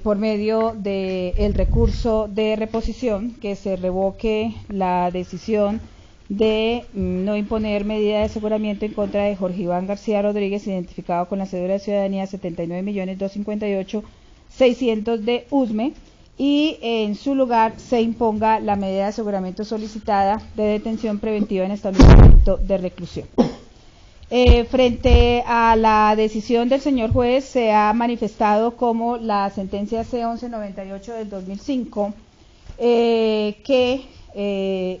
por medio del recurso de reposición, que se revoque la decisión de no imponer medida de aseguramiento en contra de Jorge Iván García Rodríguez, identificado con la cédula de ciudadanía 79.258.600 de USME, y en su lugar se imponga la medida de aseguramiento solicitada de detención preventiva en establecimiento de reclusión. Frente a la decisión del señor juez, se ha manifestado como la sentencia C1198 del 2005, que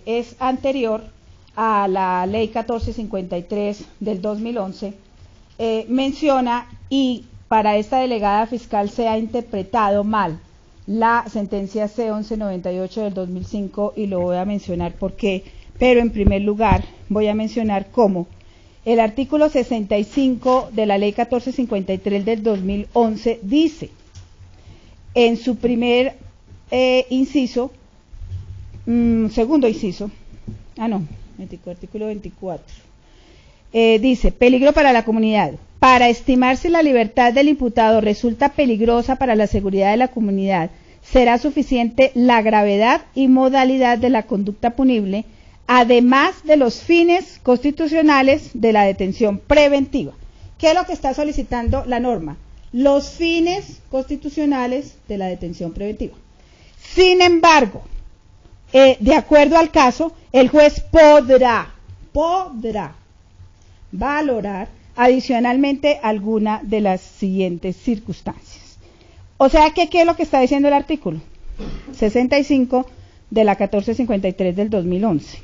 es anterior a la ley 1453 del 2011, menciona, y para esta delegada fiscal se ha interpretado mal la sentencia C1198 del 2005, y lo voy a mencionar por qué, pero en primer lugar voy a mencionar cómo el artículo 65 de la ley 1453 del 2011 dice, en su primer inciso, segundo inciso, artículo 24, dice: peligro para la comunidad. Para estimar si la libertad del imputado resulta peligrosa para la seguridad de la comunidad, será suficiente la gravedad y modalidad de la conducta punible, además de los fines constitucionales de la detención preventiva. ¿Qué es lo que está solicitando la norma? Los fines constitucionales de la detención preventiva. Sin embargo, de acuerdo al caso, el juez podrá valorar adicionalmente alguna de las siguientes circunstancias. O sea, ¿qué es lo que está diciendo el artículo 65 de la 1453 del 2011?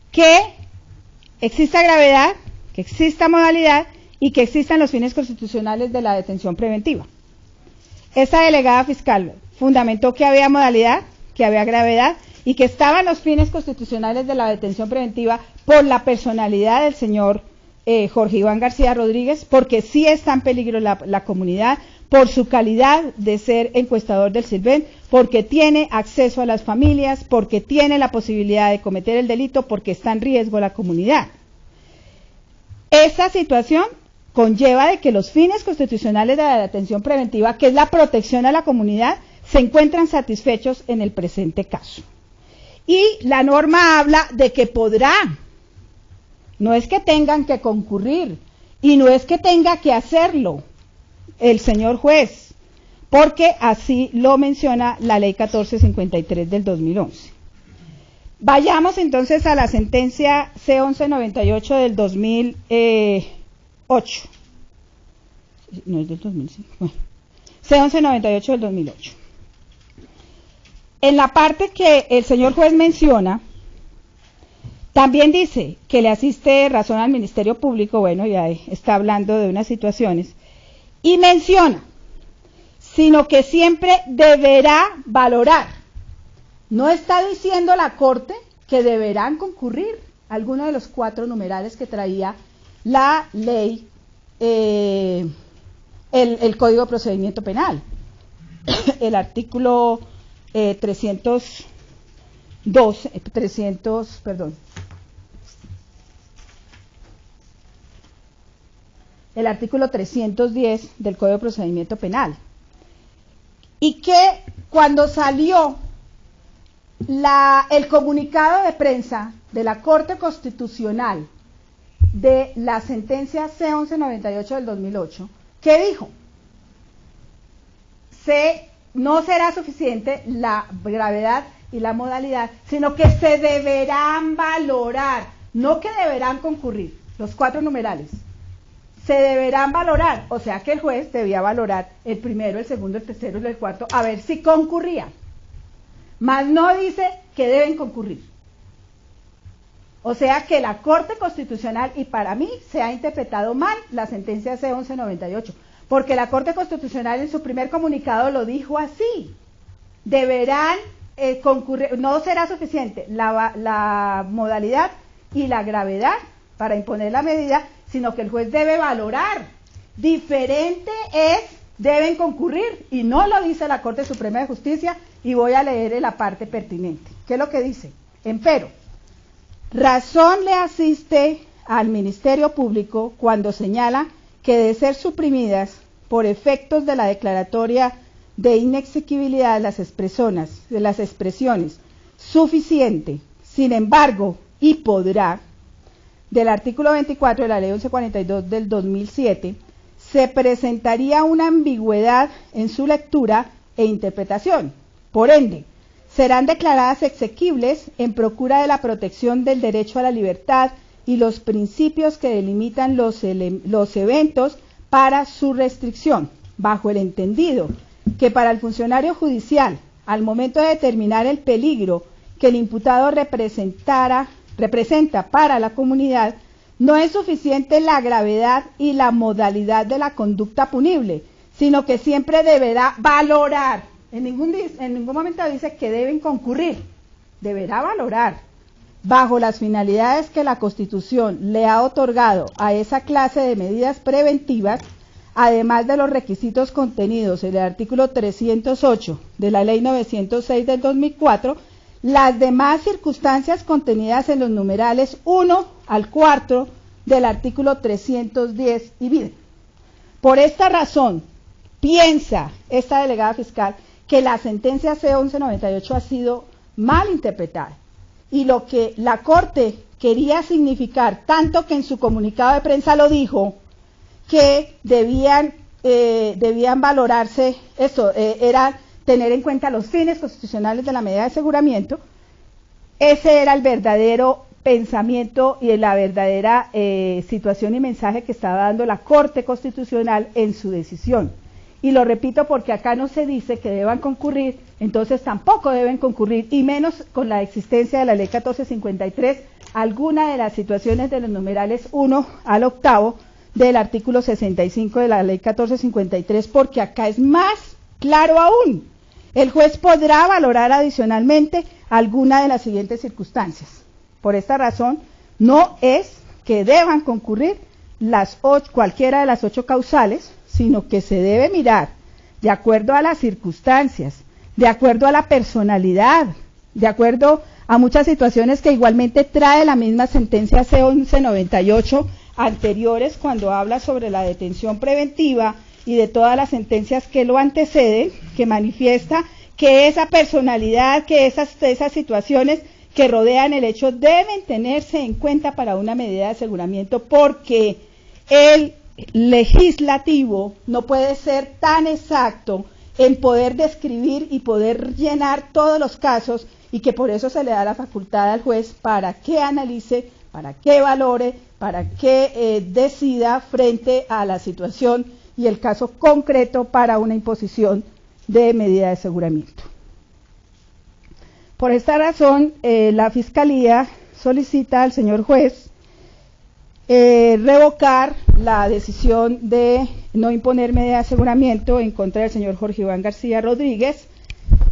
Que exista gravedad, que exista modalidad y que existan los fines constitucionales de la detención preventiva. Esta delegada fiscal fundamentó que había modalidad, que había gravedad y que estaban los fines constitucionales de la detención preventiva por la personalidad del señor Jorge Iván García Rodríguez, porque sí está en peligro la comunidad, por su calidad de ser encuestador del Silven, porque tiene acceso a las familias, porque tiene la posibilidad de cometer el delito, porque está en riesgo la comunidad. Esta situación conlleva de que los fines constitucionales de la detención preventiva, que es la protección a la comunidad, se encuentran satisfechos en el presente caso. Y la norma habla de que podrá, no es que tengan que concurrir, y no es que tenga que hacerlo el señor juez, porque así lo menciona la ley 1453 del 2011. Vayamos entonces a la sentencia C1198 del 2008. No es del 2005. Bueno, C1198 del 2008. En la parte que el señor juez menciona, también dice que le asiste razón al Ministerio Público, bueno, ya está hablando de unas situaciones, y menciona, sino que siempre deberá valorar. No está diciendo la Corte que deberán concurrir alguno de los 4 numerales que traía la ley, el Código de Procedimiento Penal. El artículo 302, el artículo 310 del Código de Procedimiento Penal. Y que cuando salió el comunicado de prensa de la Corte Constitucional de la sentencia C1198 del 2008, ¿qué dijo? Se no será suficiente la gravedad y la modalidad, sino que se deberán valorar, no que deberán concurrir, los 4 numerales. Se deberán valorar, o sea que el juez debía valorar el primero, el segundo, el tercero y el cuarto, a ver si concurrían. Mas no dice que deben concurrir. O sea que la Corte Constitucional, y para mí se ha interpretado mal la sentencia C-1198, porque la Corte Constitucional en su primer comunicado lo dijo así: deberán concurrir, no será suficiente la modalidad y la gravedad para imponer la medida, sino que el juez debe valorar. Diferente es deben concurrir, y no lo dice la Corte Suprema de Justicia, y voy a leer en la parte pertinente. ¿Qué es lo que dice? Empero, razón le asiste al Ministerio Público cuando señala que de ser suprimidas por efectos de la declaratoria de inexequibilidad de las expresiones suficiente, sin embargo, y podrá, del artículo 24 de la Ley 1142 del 2007, se presentaría una ambigüedad en su lectura e interpretación. Por ende, serán declaradas exequibles en procura de la protección del derecho a la libertad y los principios que delimitan los eventos para su restricción, bajo el entendido que para el funcionario judicial, al momento de determinar el peligro que el imputado representa para la comunidad, no es suficiente la gravedad y la modalidad de la conducta punible, sino que siempre deberá valorar. En ningún momento dice que deben concurrir, deberá valorar, bajo las finalidades que la Constitución le ha otorgado a esa clase de medidas preventivas, además de los requisitos contenidos en el artículo 308 de la Ley 906 del 2004, las demás circunstancias contenidas en los numerales 1 al 4 del artículo 310 y vide. Por esta razón, piensa esta delegada fiscal que la sentencia C-1198 ha sido mal interpretada, y lo que la Corte quería significar, tanto que en su comunicado de prensa lo dijo, que debían valorarse, era tener en cuenta los fines constitucionales de la medida de aseguramiento. Ese era el verdadero pensamiento y la verdadera situación y mensaje que estaba dando la Corte Constitucional en su decisión. Y lo repito porque acá no se dice que deban concurrir, entonces tampoco deben concurrir, y menos con la existencia de la Ley 1453, alguna de las situaciones de los numerales 1 al 8 del artículo 65 de la Ley 1453, porque acá es más claro aún. El juez podrá valorar adicionalmente alguna de las siguientes circunstancias. Por esta razón, no es que deban concurrir cualquiera de las 8 causales, sino que se debe mirar de acuerdo a las circunstancias, de acuerdo a la personalidad, de acuerdo a muchas situaciones que igualmente trae la misma sentencia C-1198 anteriores, cuando habla sobre la detención preventiva, y de todas las sentencias que lo anteceden, que manifiesta que esa personalidad, que esas situaciones que rodean el hecho deben tenerse en cuenta para una medida de aseguramiento, porque el legislativo no puede ser tan exacto en poder describir y poder llenar todos los casos, y que por eso se le da la facultad al juez para que analice, para que valore, para que decida frente a la situación y el caso concreto para una imposición de medida de aseguramiento. Por esta razón, la Fiscalía solicita al señor juez revocar la decisión de no imponer medida de aseguramiento en contra del señor Jorge Iván García Rodríguez,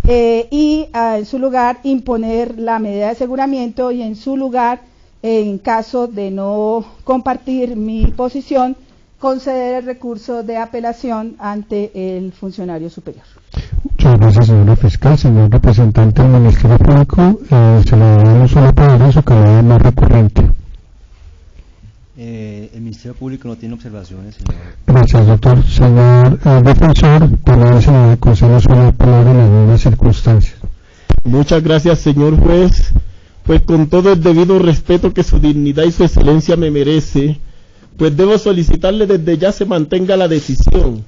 y en su lugar imponer la medida de aseguramiento, y en su lugar, en caso de no compartir mi posición, conceder el recurso de apelación ante el funcionario superior. Muchas gracias, señora fiscal. Señor representante del Ministerio Público, se le da un solo poder en su calidad más recurrente. El Ministerio Público no tiene observaciones, señor. Gracias, doctor. Señor defensor, cuando se le concede una palabra en las mismas circunstancias. Muchas gracias, señor juez. Pues con todo el debido respeto que su dignidad y su excelencia me merece, pues debo solicitarle desde ya se mantenga la decisión.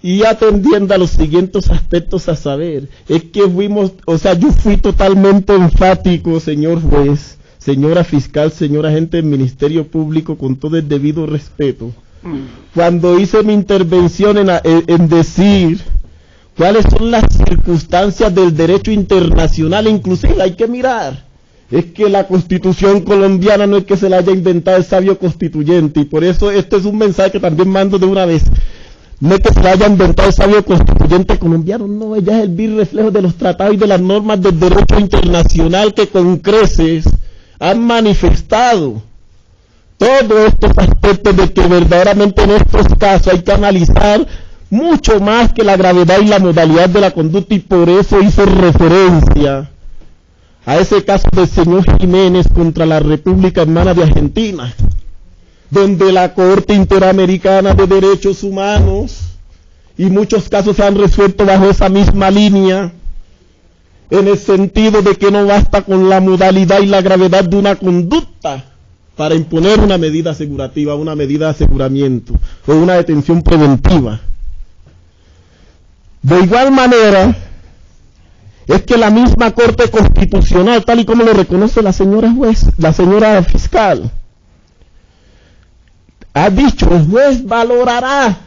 y atendiendo a los siguientes aspectos a saber, es que yo fui totalmente enfático, señor juez, señora fiscal, señor agente del Ministerio Público, con todo el debido respeto, cuando hice mi intervención en decir cuáles son las circunstancias del derecho internacional. Inclusive hay que mirar, es que la Constitución colombiana no es que se la haya inventado el sabio constituyente, y por eso este es un mensaje que también mando de una vez. No es que se la haya inventado el sabio constituyente colombiano, no, ella es el vil reflejo de los tratados y de las normas del derecho internacional que con creces han manifestado todos estos aspectos de que verdaderamente en estos casos hay que analizar mucho más que la gravedad y la modalidad de la conducta, y por eso hizo referencia a ese caso del señor Jiménez contra la República Hermana de Argentina, donde la Corte Interamericana de Derechos Humanos y muchos casos se han resuelto bajo esa misma línea, en el sentido de que no basta con la modalidad y la gravedad de una conducta para imponer una medida asegurativa, una medida de aseguramiento o una detención preventiva. De igual manera, es que la misma Corte Constitucional, tal y como lo reconoce la señora juez, la señora fiscal, ha dicho, el juez valorará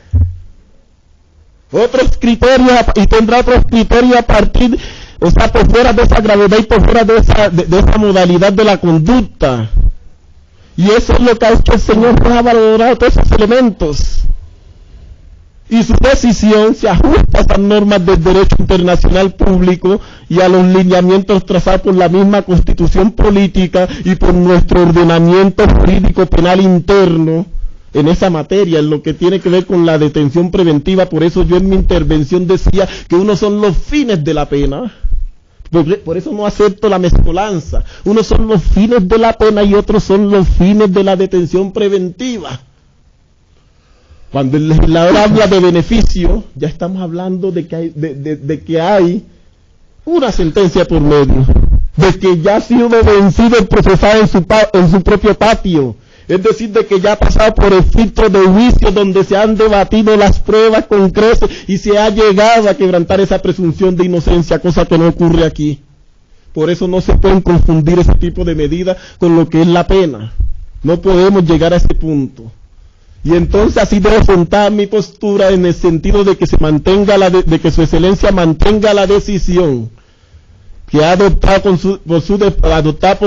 otros criterios y tendrá otros criterios a partir, por fuera de esa gravedad y por fuera de esa modalidad de la conducta. Y eso es lo que ha hecho el señor juez, ha valorado todos esos elementos. Y su decisión se ajusta a esas normas del derecho internacional público y a los lineamientos trazados por la misma Constitución política y por nuestro ordenamiento jurídico penal interno en esa materia, en lo que tiene que ver con la detención preventiva. Por eso yo en mi intervención decía que unos son los fines de la pena, por eso no acepto la mezcolanza, unos son los fines de la pena y otros son los fines de la detención preventiva. Cuando el legislador habla de beneficio, ya estamos hablando de que hay una sentencia por medio, de que ya ha sido vencido el procesado en su propio patio. Es decir, de que ya ha pasado por el filtro de juicio donde se han debatido las pruebas con creces y se ha llegado a quebrantar esa presunción de inocencia, cosa que no ocurre aquí. Por eso no se pueden confundir ese tipo de medidas con lo que es la pena. No podemos llegar a ese punto. Y entonces así debo afrontar mi postura en el sentido de que se mantenga de que su excelencia mantenga la decisión que ha adoptado por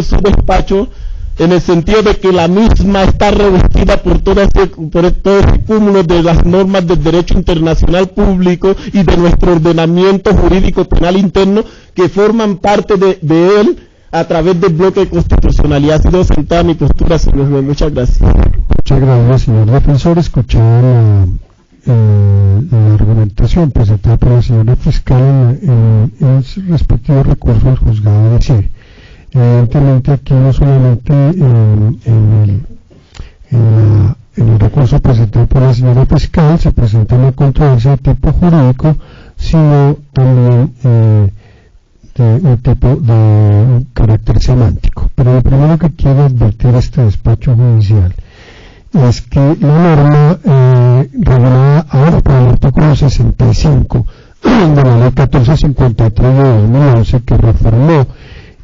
su despacho, en el sentido de que la misma está revestida por todo ese cúmulo de las normas del derecho internacional público y de nuestro ordenamiento jurídico penal interno, que forman parte de él a través del bloque de constitucionalidad. Ha sido sentada mi postura, señor juez. Muchas gracias. Muchas gracias, señor defensor. Escuchado la argumentación presentada por la señora fiscal en su respectivo recurso al juzgado de decir. Evidentemente aquí no solamente en el recurso presentado por la señora fiscal se presenta una controversia de tipo jurídico, sino también de un tipo de un carácter semántico. Pero lo primero que quiero advertir a este despacho judicial es que la norma regulada ahora por el artículo 65 de la ley 1453 de 2011, que reformó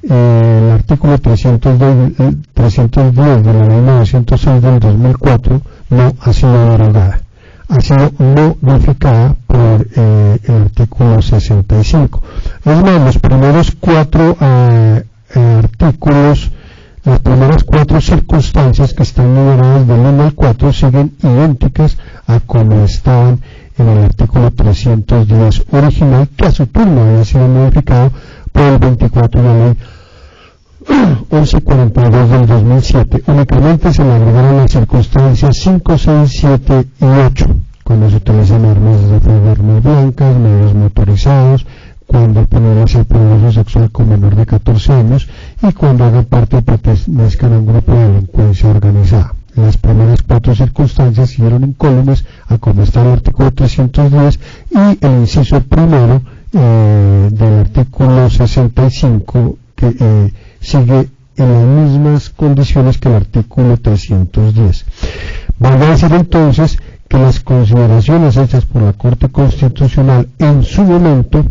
el artículo 310 de la ley 906 del 2004, no ha sido derogada, ha sido modificada por el artículo 65. Es más, los primeros cuatro artículos, las primeras cuatro circunstancias que están numeradas del 1 al 4 siguen idénticas a como estaban en el artículo 310 original, que a su turno había sido modificado por el 24 de la ley 1142 del 2007. Únicamente se le agregaron las circunstancias 5, 6, 7 y 8, cuando se utilizan armas de fuego, armas blancas, medios motorizados, cuando ponerse el progreso sexual con menor de 14 años y cuando haga parte o pertenezcan a un grupo de delincuencia organizada. Las primeras cuatro circunstancias siguieron incólumes a como está el artículo 310 y el inciso primero del artículo 65 que sigue en las mismas condiciones que el artículo 310. Voy a decir entonces que las consideraciones hechas por la Corte Constitucional en su momento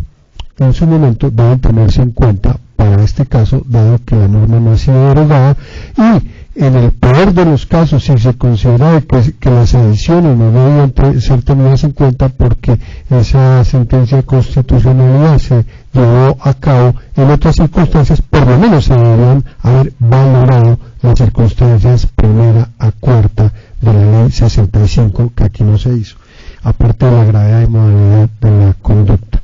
deben tenerse en cuenta para este caso, dado que la norma no ha sido derogada, y en el peor de los casos, si se considera que las ediciones no deben ser tenidas en cuenta porque esa sentencia de constitucionalidad se llevó a cabo en otras circunstancias, por lo menos se deberían haber valorado las circunstancias primera a cuarta de la ley 65, que aquí no se hizo, aparte de la gravedad y modalidad de la conducta.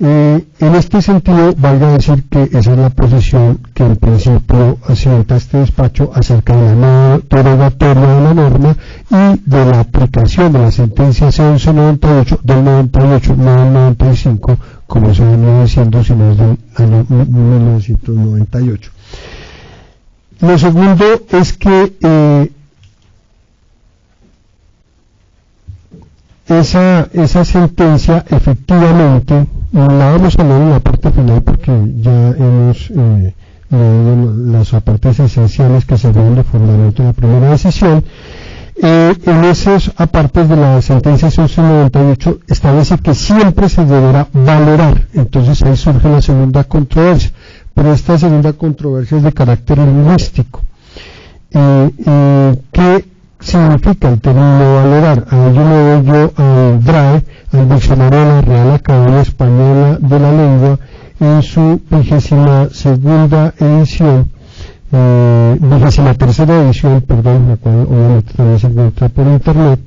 En este sentido, valga decir que esa es la posición que en principio asienta este despacho acerca de la no derogatoria de la norma y de la aplicación de la sentencia C1198 del 98, no del 95, como se venía diciendo, sino es del año 1998. Lo segundo es que esa sentencia efectivamente la vamos a leer en la parte final porque ya hemos leído las apartes esenciales que servían de fundamento de la primera decisión. En esos apartes de la sentencia 1198 establece que siempre se deberá valorar. Entonces ahí surge la segunda controversia, pero esta segunda controversia es de carácter lingüístico. ¿Qué significa el término valorar? A ello me doy yo al DRAE, al Diccionario de la Real Academia Española de la Lengua, en su 23ª edición, 23ª edición, perdón, la cual obviamente también se encuentra por internet,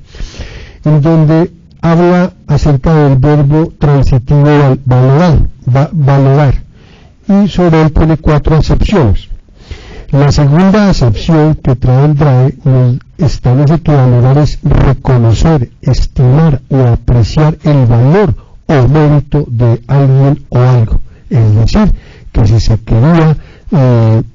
en donde habla acerca del verbo transitivo valorar, y sobre él pone 4 acepciones. La segunda acepción que trae el DRAE nos establece que valorar es reconocer, estimar o apreciar el valor o mérito de alguien o algo. Es decir, que si se quería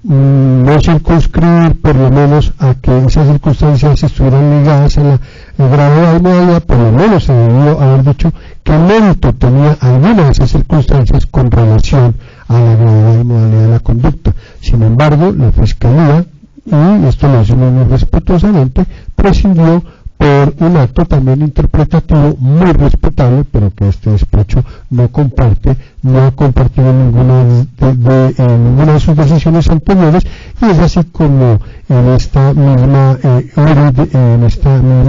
no circunscribir por lo menos a que esas circunstancias estuvieran ligadas a la gravedad y modalidad, por lo menos se debió haber dicho qué mérito tenía alguna de esas circunstancias con relación a la gravedad y modalidad de la conducta. Sin embargo, la Fiscalía, y esto lo decimos muy respetuosamente, prescindió por un acto también interpretativo muy respetable, pero que este despacho no comparte, no ha compartido en ninguna de sus decisiones anteriores, y es así como en esta misma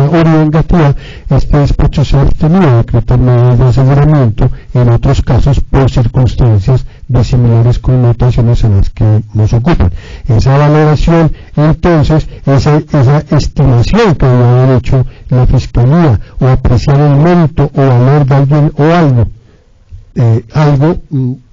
orden vengativa este despacho se ha abstenido de decretar medidas de aseguramiento en otros casos por circunstancias de similares connotaciones en las que nos ocupan. Esa valoración, entonces, esa estimación que había hecho la Fiscalía, o apreciar el mérito o valor de alguien o algo,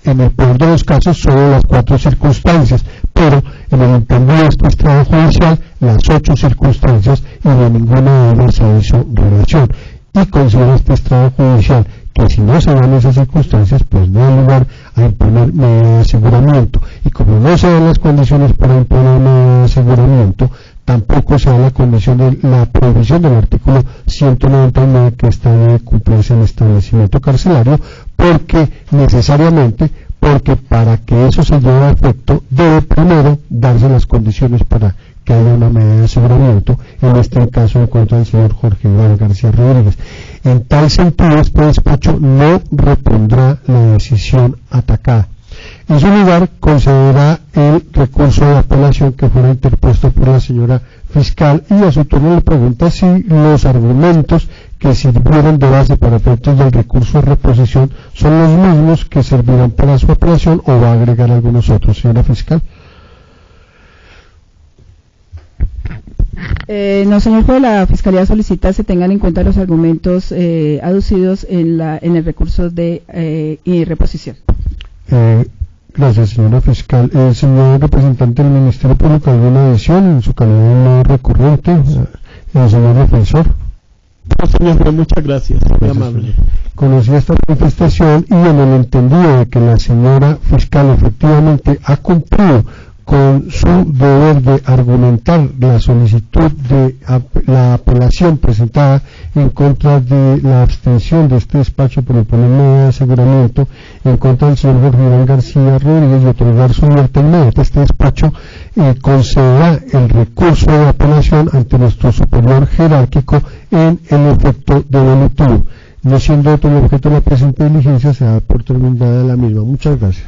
en el peor de los casos solo las 4 circunstancias, pero en el entendido de este estrado judicial las 8 circunstancias, y de ninguna de ellas se hizo relación, y considera este estrado judicial que si no se dan esas circunstancias, pues no hay lugar a imponer medidas de aseguramiento, y como no se dan las condiciones para imponer medidas de aseguramiento, tampoco se da la condición de la prohibición del artículo 199, que está de cumplirse en el establecimiento carcelario, porque para que eso se lleve a efecto debe primero darse las condiciones para que haya una medida de aseguramiento, en este caso en cuanto al señor Jorge Iván García Rodríguez. En tal sentido, este despacho no repondrá la decisión atacada. En su lugar, concederá el recurso de apelación que fuera interpuesto por la señora fiscal, y a su turno le pregunta si los argumentos que sirvieron de base para efectos del recurso de reposición son los mismos que servirán para su apelación, o va a agregar algunos otros, señora fiscal. No, señor juez, la Fiscalía solicita se tengan en cuenta los argumentos aducidos en el recurso de reposición. Gracias, señora fiscal. Señor representante del Ministerio Público, ¿alguna adición en su calidad de no recurrente? Señor defensor. No, señor, muchas gracias. Muy amable. Conocí esta manifestación, y en el entendido de que la señora fiscal efectivamente ha cumplido con su deber de argumentar la solicitud de la apelación presentada en contra de la abstención de este despacho por imponer medida de aseguramiento en contra del señor Jorge Iván García Rodríguez y otorgar su libertad inmediata. Este despacho concederá el recurso de apelación ante nuestro superior jerárquico en el efecto devolutivo. No siendo otro el objeto de la presente diligencia, se da por terminada la misma. Muchas gracias.